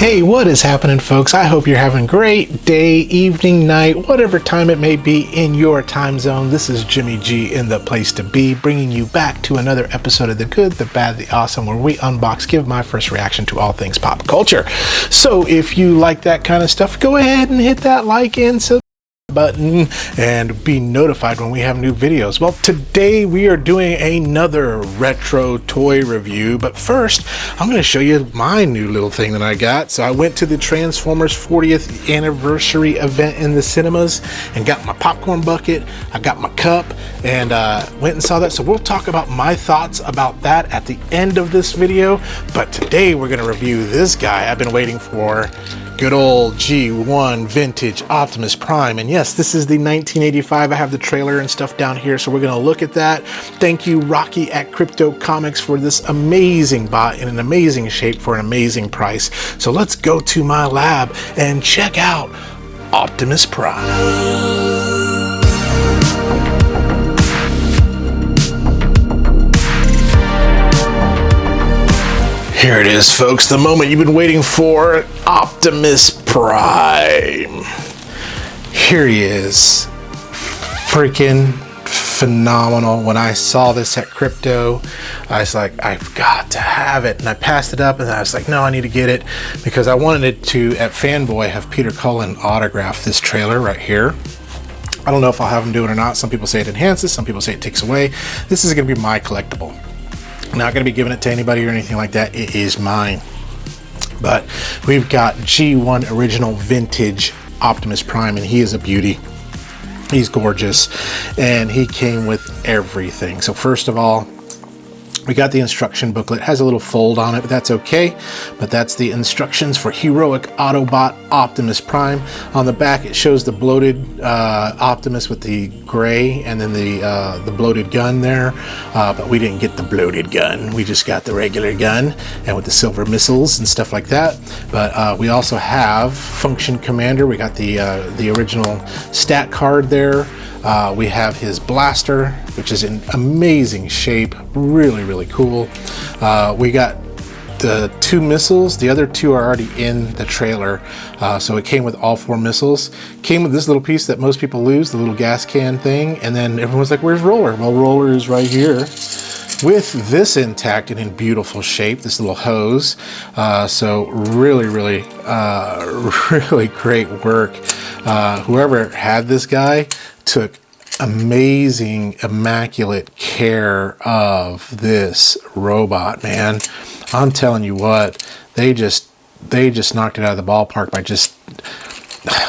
Hey, what is happening, folks? I hope you're having a great day, evening, night, whatever time it may be in your time zone. This is Jimmy G in the place to be, bringing you back to another episode of The Good, The Bad, The Awesome, where we unbox, give my first reaction to all things pop culture. So if you like that kind of stuff, go ahead and hit that like and subscribe button and be notified when we have new videos. Well, today we are doing another retro toy review, but first I'm going to show you my new little thing that I got. So I went to the Transformers 40th anniversary event in the cinemas and got my popcorn bucket, I got my cup, and went and saw that. So we'll talk about my thoughts about that at the end of this video, but today we're going to review this guy I've been waiting for. Good old G1 vintage Optimus Prime. And yes, this is the 1985. I have the trailer and stuff down here, so we're going to look at that. Thank you, Rocky at Krypto Comics, for this amazing bot in an amazing shape for an amazing price. So let's go to my lab and check out Optimus Prime. Here it is, folks, the moment you've been waiting for, Optimus Prime. Here he is. Freaking phenomenal. When I saw this at Krypto, I was like, I've got to have it. And I passed it up, and I was like, no, I need to get it, because I wanted it to, at Fanboy, have Peter Cullen autograph this trailer right here. I don't know if I'll have him do it or not. Some people say it enhances, some people say it takes away. This is going to be my collectible. Not going to be giving it to anybody or anything like that. It is mine. But we've got G1 original vintage Optimus Prime, and he is a beauty. He's gorgeous, and he came with everything. So first of all, we got the instruction booklet. It has a little fold on it, but that's okay. But that's the instructions for heroic Autobot Optimus Prime. On the back, it shows the bloated Optimus with the gray, and then the bloated gun there. But we didn't get the bloated gun. We just got the regular gun, and with the silver missiles and stuff like that. But we also have Function Commander. We got the original stat card there. We have his blaster, which is in amazing shape, really cool. We got the 2 missiles. The other 2 are already in the trailer, so it came with all 4 missiles. Came with this little piece that most people lose, the little gas can thing, and then everyone's like, where's Roller? Well, Roller is right here with this intact and in beautiful shape, this little hose. So really great work. Whoever had this guy took amazing, immaculate care of this robot, man. I'm telling you what, they just knocked it out of the ballpark by just...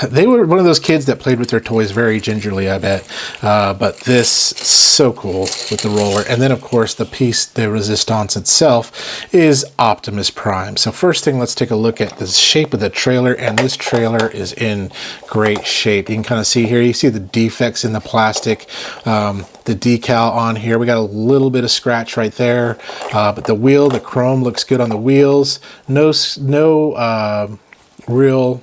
They were one of those kids that played with their toys very gingerly, I bet. But this, so cool with the roller. And then, of course, the piece de resistance itself is Optimus Prime. So first thing, let's take a look at the shape of the trailer. And this trailer is in great shape. You can kind of see here, you see the defects in the plastic, the decal on here. We got a little bit of scratch right there. But the wheel, the chrome looks good on the wheels. No real...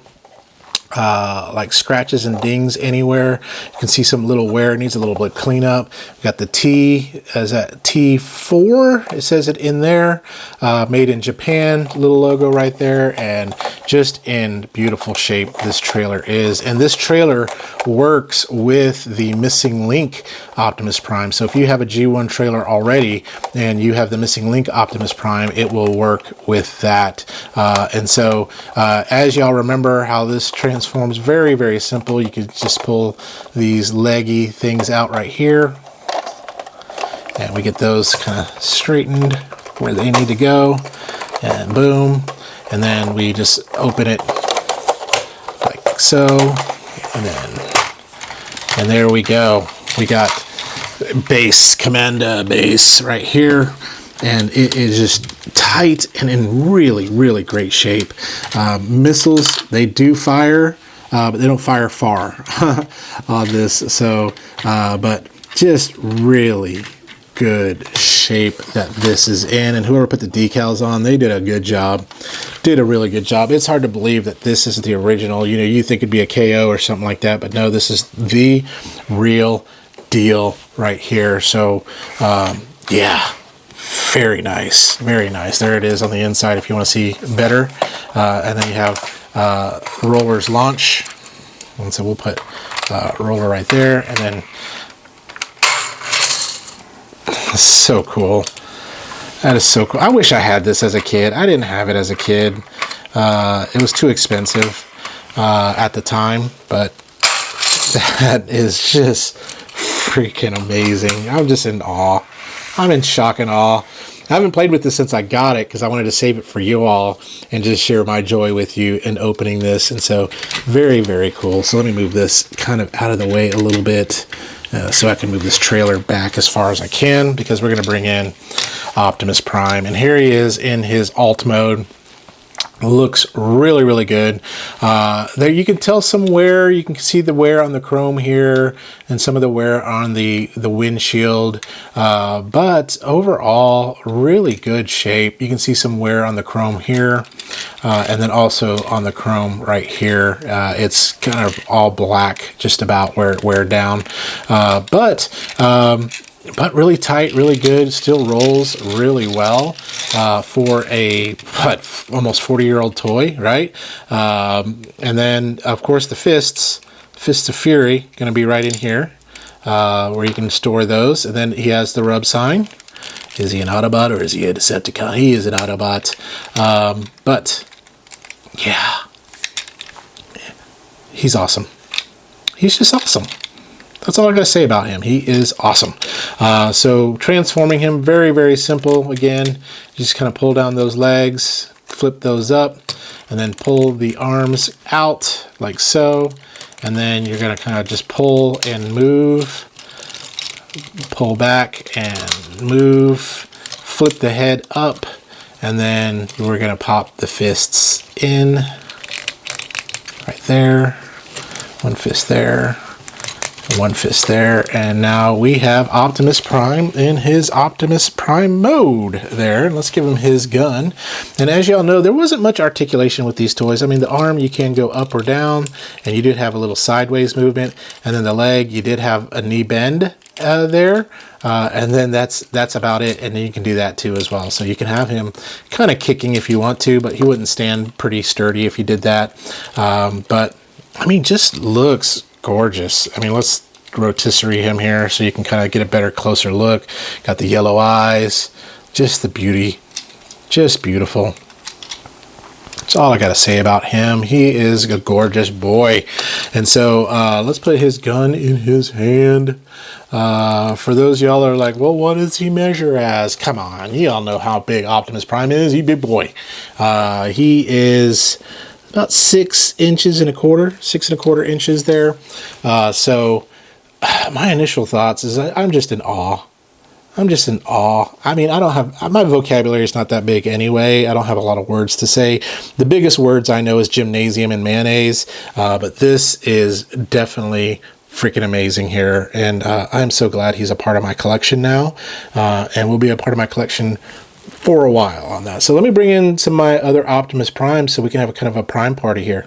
like scratches and dings anywhere. You can see some little wear. It needs a little bit of cleanup. We got the T, is that T4? It says it in there. Made in Japan, little logo right there, and just in beautiful shape this trailer is. And this trailer works with the Missing Link Optimus Prime. So if you have a G1 trailer already and you have the Missing Link Optimus Prime, it will work with that. And so as y'all remember how this transforms, very simple. You could just pull these leggy things out right here, and we get those kind of straightened where they need to go, and boom, and then we just open it like so, and there we go. We got base, Commander base right here, and it is just tight and in really great shape. Missiles, they do fire, but they don't fire far on this. So, but just really good shape that this is in, and whoever put the decals on, they did a good job. Did a really good job. It's hard to believe that this is the original. You know, you think it'd be a KO or something like that, but no, this is the real deal right here. So, yeah. Very nice, very nice. There it is on the inside if you want to see better. And then you have roller's launch. And so we'll put roller right there, and then so cool. That is so cool. I wish I had this as a kid. I didn't have it as a kid. It was too expensive at the time, but that is just freaking amazing. I'm just in awe. I'm in shock and awe. I haven't played with this since I got it because I wanted to save it for you all and just share my joy with you in opening this. And so very, very cool. So let me move this kind of out of the way a little bit so I can move this trailer back as far as I can, because we're going to bring in Optimus Prime. And here he is in his alt mode. Looks really, really good. There you can tell some wear. You can see the wear on the chrome here and some of the wear on the windshield. But overall, really good shape. You can see some wear on the chrome here. And then also on the chrome right here. It's kind of all black, just about where it wear down. But really tight, really good, still rolls really well for a almost 40-year-old toy, right? And then of course the fists of fury, going to be right in here where you can store those. And then he has the rub sign. Is he an Autobot or is he a Decepticon? He is an Autobot. But yeah, he's awesome. He's just awesome. That's all I gotta say about him. He is awesome. So transforming him, very, very simple. Again, just kind of pull down those legs, flip those up, and then pull the arms out like so. And then you're gonna kind of just pull and move, pull back and move, flip the head up, and then we're gonna pop the fists in right there. One fist there. One fist there, and now we have Optimus Prime in his Optimus Prime mode there. Let's give him his gun. And as y'all know, there wasn't much articulation with these toys. I mean, the arm, you can go up or down, and you did have a little sideways movement, and then the leg, you did have a knee bend there, and then that's about it. And then you can do that too as well. So you can have him kind of kicking if you want to, but he wouldn't stand pretty sturdy if you did that. But I mean, just looks gorgeous. I mean, let's rotisserie him here so you can kind of get a better, closer look. Got the yellow eyes, just the beauty, just beautiful. That's all I got to say about him. He is a gorgeous boy. And so let's put his gun in his hand. For those y'all are like, well, what does he measure as? Come on, you all know how big Optimus Prime is. He's a big boy. He is about 6 inches and a quarter, 6¼ inches there. So my initial thoughts is I'm just in awe. I'm just in awe. I mean, I don't have, my vocabulary is not that big anyway. I don't have a lot of words to say. The biggest words I know is gymnasium and mayonnaise. But this is definitely freaking amazing here. And I'm so glad he's a part of my collection now. And will be a part of my collection for a while on that. So let me bring in some of my other Optimus Prime so we can have a kind of a Prime party here.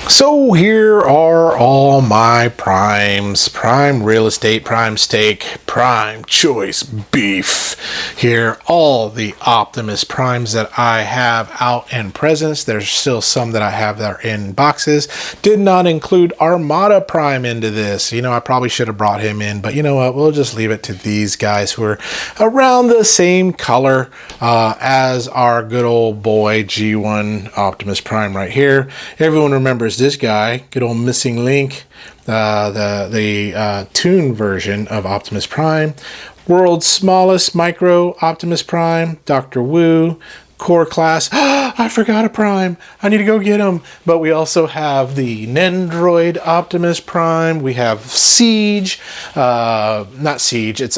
So here are all my primes. Prime real estate, prime steak, prime choice beef. Here, all the Optimus Primes that I have out in presence. There's still some that I have that are in boxes. Did not include Armada Prime into this. You know, I probably should have brought him in, but you know what? We'll just leave it to these guys who are around the same color as our good old boy G1 Optimus Prime right here. Everyone remembers this guy, good old missing link, the Toon version of Optimus Prime, world's smallest micro Optimus Prime, Dr. Wu, core class. I forgot a Prime. I need to go get him. But we also have the Nendroid Optimus Prime. We have Siege, not Siege. It's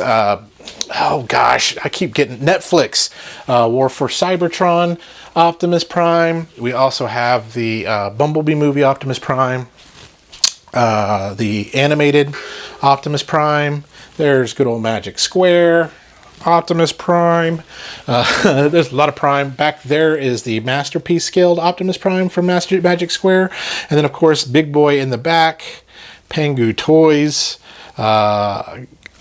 oh gosh, I keep getting Netflix. War for Cybertron Optimus Prime. We also have the Bumblebee movie Optimus Prime, the animated Optimus Prime. There's good old Magic Square Optimus Prime. There's a lot of Prime. Back there is the Masterpiece scaled Optimus Prime from Magic Square. And then of course, big boy in the back, Pengu Toys.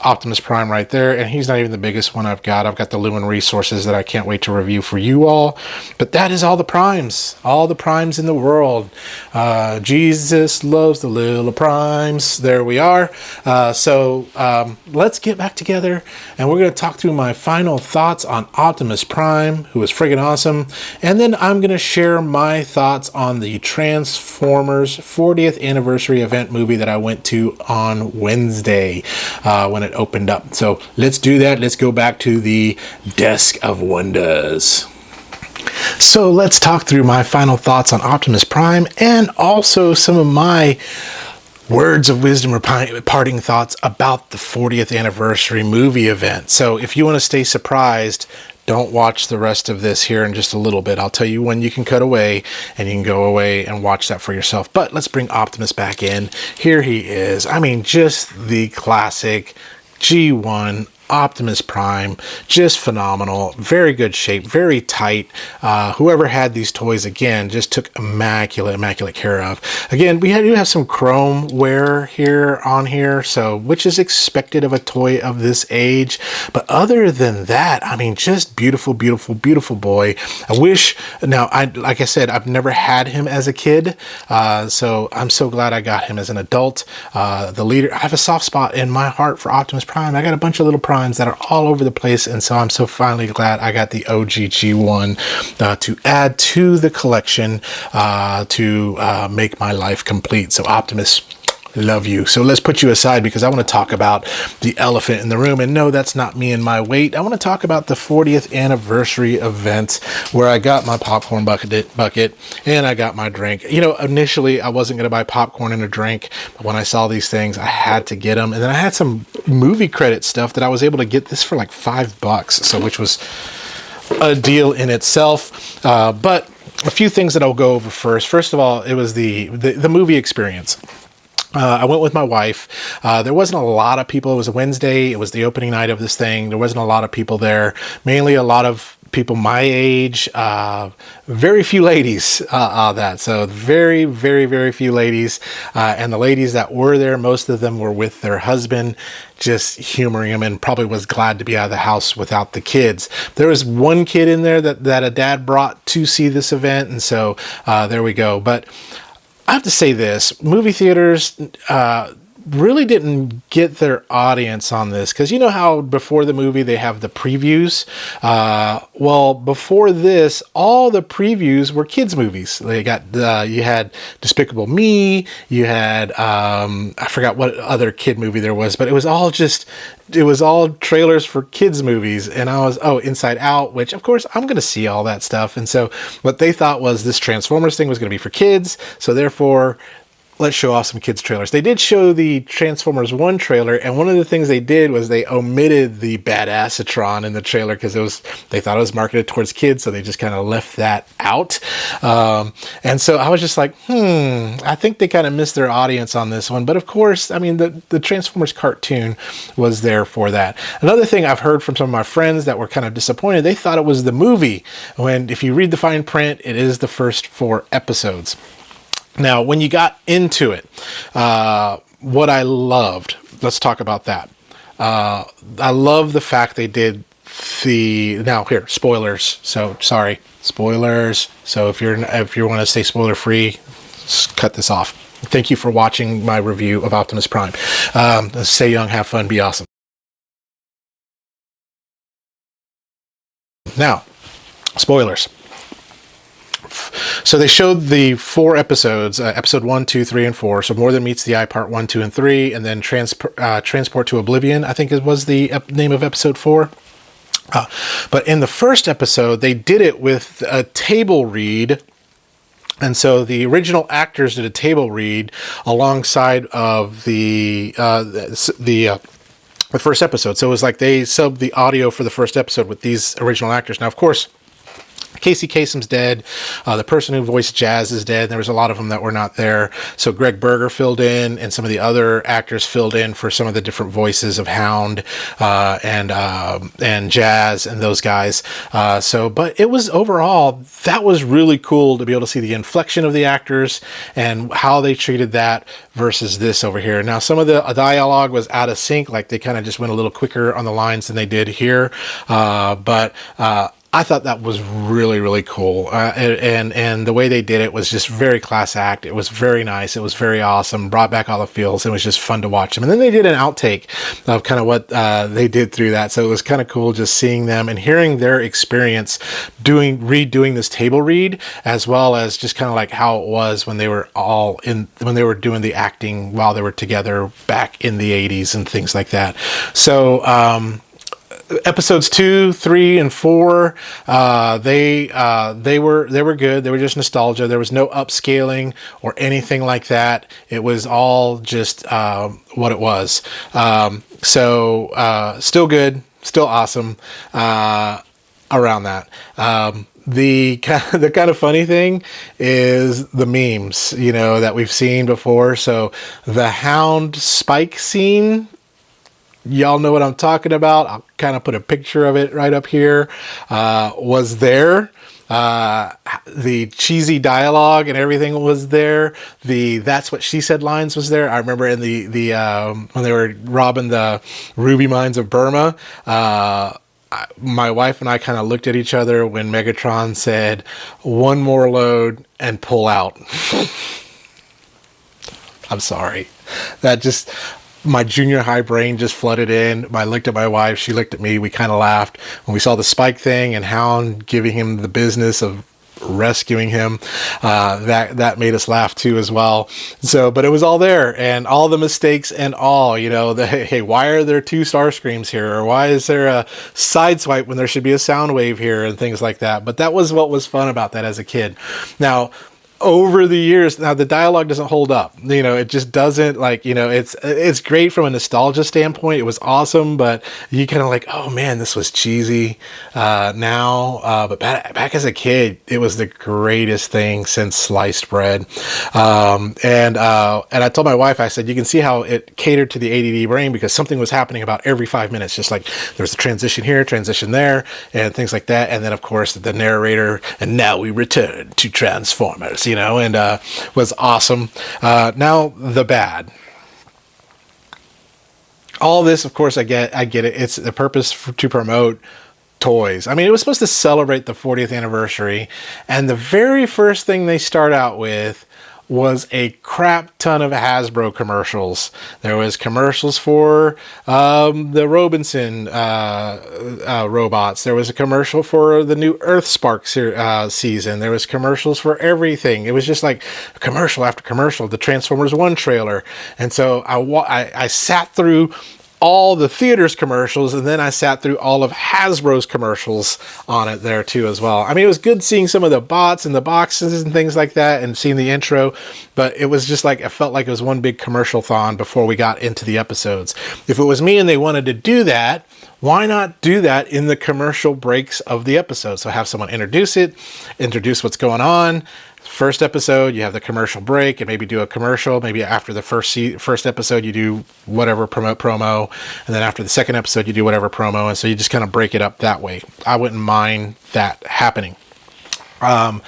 Optimus Prime right there, and he's not even the biggest one I've got. I've got the Lumen Resources that I can't wait to review for you all. But that is all the primes in the world. Jesus loves the little primes. There we are. So let's get back together, and we're going to talk through my final thoughts on Optimus Prime, who is friggin' awesome, and then I'm going to share my thoughts on the Transformers 40th anniversary event movie that I went to on Wednesday when it opened up. So let's do that. Let's go back to the Desk of Wonders. So let's talk through my final thoughts on Optimus Prime and also some of my words of wisdom or parting thoughts about the 40th anniversary movie event. So if you want to stay surprised, don't watch the rest of this here in just a little bit. I'll tell you when you can cut away, and you can go away and watch that for yourself. But let's bring Optimus back in. Here he is. I mean, just the classic G1 Optimus Prime, just phenomenal, very good shape, very tight. Whoever had these toys, again, just took immaculate care of. Again, we do have some chrome wear here, so which is expected of a toy of this age. But other than that, I mean, just beautiful boy. I wish, now, like I said, I've never had him as a kid, so I'm so glad I got him as an adult. The leader, I have a soft spot in my heart for Optimus Prime. I got a bunch of little primes that are all over the place, and so I'm so finally glad I got the OG G1 to add to the collection to make my life complete. So Optimus, love you. So let's put you aside because I want to talk about the elephant in the room. And no, that's not me and my weight. I want to talk about the 40th anniversary event where I got my popcorn bucket and I got my drink. You know, initially I wasn't going to buy popcorn and a drink, but when I saw these things, I had to get them. And then I had some movie credit stuff that I was able to get this for like $5, so which was a deal in itself. But a few things that I'll go over first. First of all, it was the movie experience. I went with my wife. There wasn't a lot of people. It was a Wednesday. It was the opening night of this thing. There wasn't a lot of people there. Mainly a lot of people my age. Very few ladies So very few ladies. And the ladies that were there, most of them were with their husband, just humoring him, and probably was glad to be out of the house without the kids. There was one kid in there that a dad brought to see this event. And so there we go. But I have to say this, movie theaters really didn't get their audience on this, because you know how before the movie they have the previews? Well, before this, all the previews were kids' movies. They got you had Despicable Me, you had I forgot what other kid movie there was, but it was all trailers for kids movies. And I was, Inside Out, which of course I'm going to see all that stuff. And so what they thought was this Transformers thing was going to be for kids. So therefore, let's show off some kids trailers. They did show the Transformers 1 trailer, and one of the things they did was they omitted the Badassatron in the trailer because they thought it was marketed towards kids, so they just kind of left that out. And so I was just like, I think they kind of missed their audience on this one. But of course, I mean, the Transformers cartoon was there for that. Another thing I've heard from some of my friends that were kind of disappointed, they thought it was the movie, when if you read the fine print, it is the first 4 episodes. Now, when you got into it, what I loved, let's talk about that. I love the fact they did spoilers. So sorry, spoilers. So if you want to stay spoiler free, cut this off. Thank you for watching my review of Optimus Prime. Stay young, have fun, be awesome. Now, spoilers. So they showed the 4 episodes, episode 1, 2, 3, and 4. So More Than Meets the Eye, part 1, 2, and 3, and then Transport to Oblivion, I think it was the name of episode 4. But in the first episode, they did it with a table read. And so the original actors did a table read alongside of the first episode. So it was like they subbed the audio for the first episode with these original actors. Now, of course, Casey Kasem's dead. The person who voiced Jazz is dead. There was a lot of them that were not there. So Greg Berger filled in, and some of the other actors filled in for some of the different voices of Hound and Jazz and those guys. But it was overall, that was really cool to be able to see the inflection of the actors and how they treated that versus this over here. Now, some of the dialogue was out of sync, like they kind of just went a little quicker on the lines than they did here. I thought that was really, really cool. And the way they did it was just very class act. It was very nice. It was very awesome. Brought back all the feels. It was just fun to watch them. And then they did an outtake of kind of what they did through that. So it was kind of cool just seeing them and hearing their experience redoing this table read, as well as just kind of like how it was when they were when they were doing the acting while they were together back in the 80s and things like that. So, episodes 2, 3, and 4, they were good. They were just nostalgia. There was no upscaling or anything like that. It was all just what it was. Still good, still awesome. Around that. The kind of funny thing is the memes, that we've seen before. So the Hound Spike scene, y'all know what I'm talking about. I'll kind of put a picture of it right up here. Was there. The cheesy dialogue and everything was there. The "that's what she said" lines was there. I remember in the when they were robbing the ruby mines of Burma, my wife and I kind of looked at each other when Megatron said, "One more load and pull out." I'm sorry. That just... my junior high brain just flooded in. I looked at my wife. She looked at me. We kind of laughed when we saw the Spike thing and Hound giving him the business of rescuing him. That made us laugh too as well. So, but it was all there, and all the mistakes and all, hey, why are there 2 Starscreams here? Or why is there a side swipe when there should be a sound wave here, and things like that. But that was what was fun about that as a kid. Now, over the years, now the dialogue doesn't hold up. It just doesn't, it's great from a nostalgia standpoint. It was awesome, but you kind of like, oh man, this was cheesy but back as a kid, it was the greatest thing since sliced bread. And I told my wife, I said, you can see how it catered to the ADD brain, because something was happening about every 5 minutes, just like there was a transition here, transition there, and things like that. And then of course the narrator, and now we return to Transformers, was awesome. Now the bad. All this, of course, I get it. It's the purpose to promote toys. I mean, it was supposed to celebrate the 40th anniversary, and the very first thing they start out with was a crap ton of Hasbro commercials. There was commercials for the Robinson robots. There was a commercial for the new Earthspark season. There was commercials for everything. It was just like commercial after commercial. The Transformers 1 trailer. And so I sat through all the theaters commercials, and then I sat through all of Hasbro's commercials on it there too as well. I mean, it was good seeing some of the bots and the boxes and things like that, and seeing the intro, but it was just like, it felt like it was one big commercial-thon before we got into the episodes. If it was me and they wanted to do that, why not do that in the commercial breaks of the episode? So have someone introduce what's going on. First episode, you have the commercial break, and maybe do a commercial. Maybe after the first episode, you do whatever promo, and then after the second episode, you do whatever promo, and so you just kind of break it up that way. I wouldn't mind that happening. The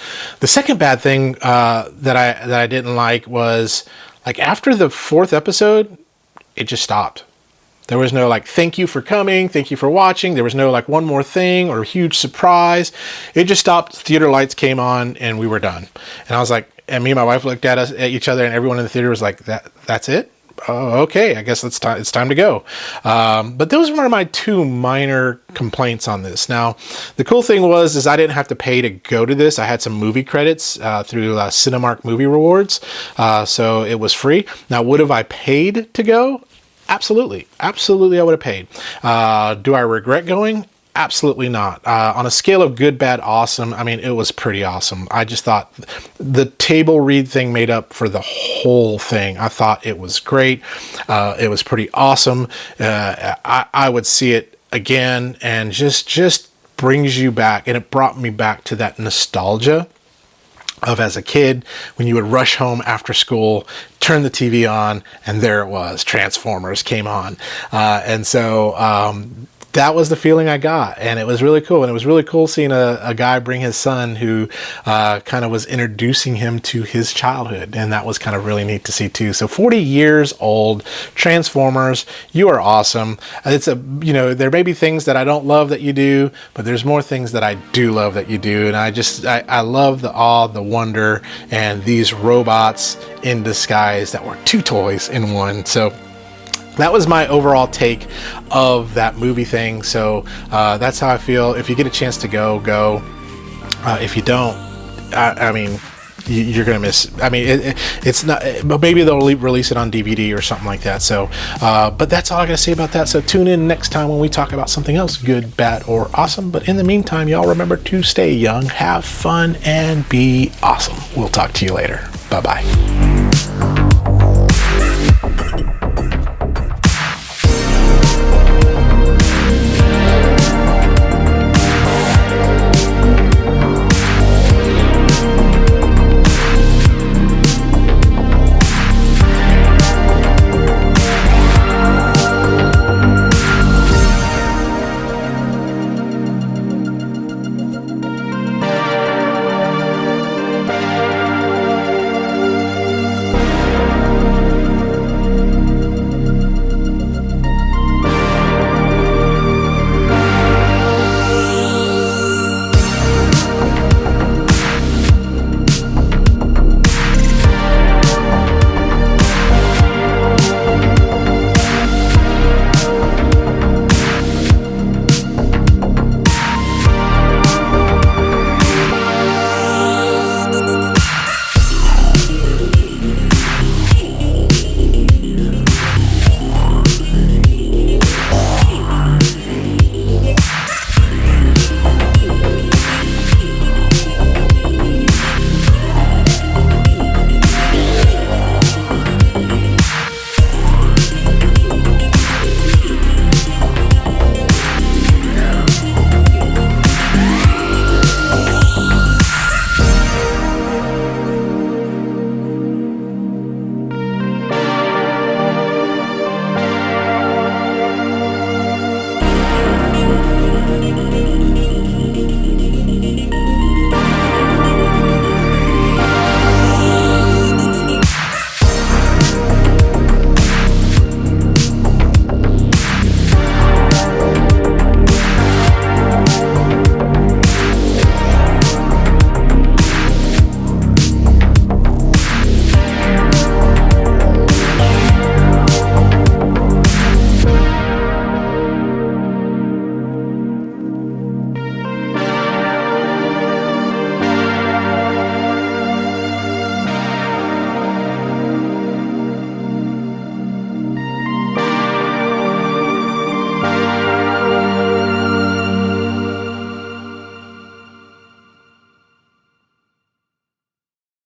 second bad thing that I didn't like was, like, after the 4th episode, it just stopped. There was no thank you for coming, thank you for watching. There was no one more thing or huge surprise. It just stopped. Theater lights came on and we were done. And I was like, and me and my wife looked at each other, and everyone in the theater was like, that's it? Oh, okay, I guess it's time to go. But those were my 2 minor complaints on this. Now, the cool thing is I didn't have to pay to go to this. I had some movie credits through Cinemark Movie Rewards, so it was free. Now, would have I paid to go? Absolutely, I would have paid. Do I regret going? Absolutely not. On a scale of good, bad, awesome, I mean, it was pretty awesome. I just thought the table read thing made up for the whole thing. I thought it was great. It was pretty awesome. I would see it again, and just brings you back, and it brought me back to that nostalgia of as a kid when you would rush home after school, turn the TV on, and there it was, Transformers came on. And so that was the feeling I got, and it was really cool. And it was really cool seeing a guy bring his son who kind of was introducing him to his childhood, and that was kind of really neat to see too. So 40 years old, Transformers, you are awesome. It's there may be things that I don't love that you do, but there's more things that I do love that you do, and I love the awe, the wonder, and these robots in disguise that were two toys in one. So that was my overall take of that movie thing. So that's how I feel. If you get a chance to go. If you don't, I mean, you're gonna miss. I mean, it's not. But maybe they'll release it on DVD or something like that. So, but that's all I gotta say about that. So tune in next time when we talk about something else, good, bad, or awesome. But in the meantime, y'all remember to stay young, have fun, and be awesome. We'll talk to you later. Bye bye.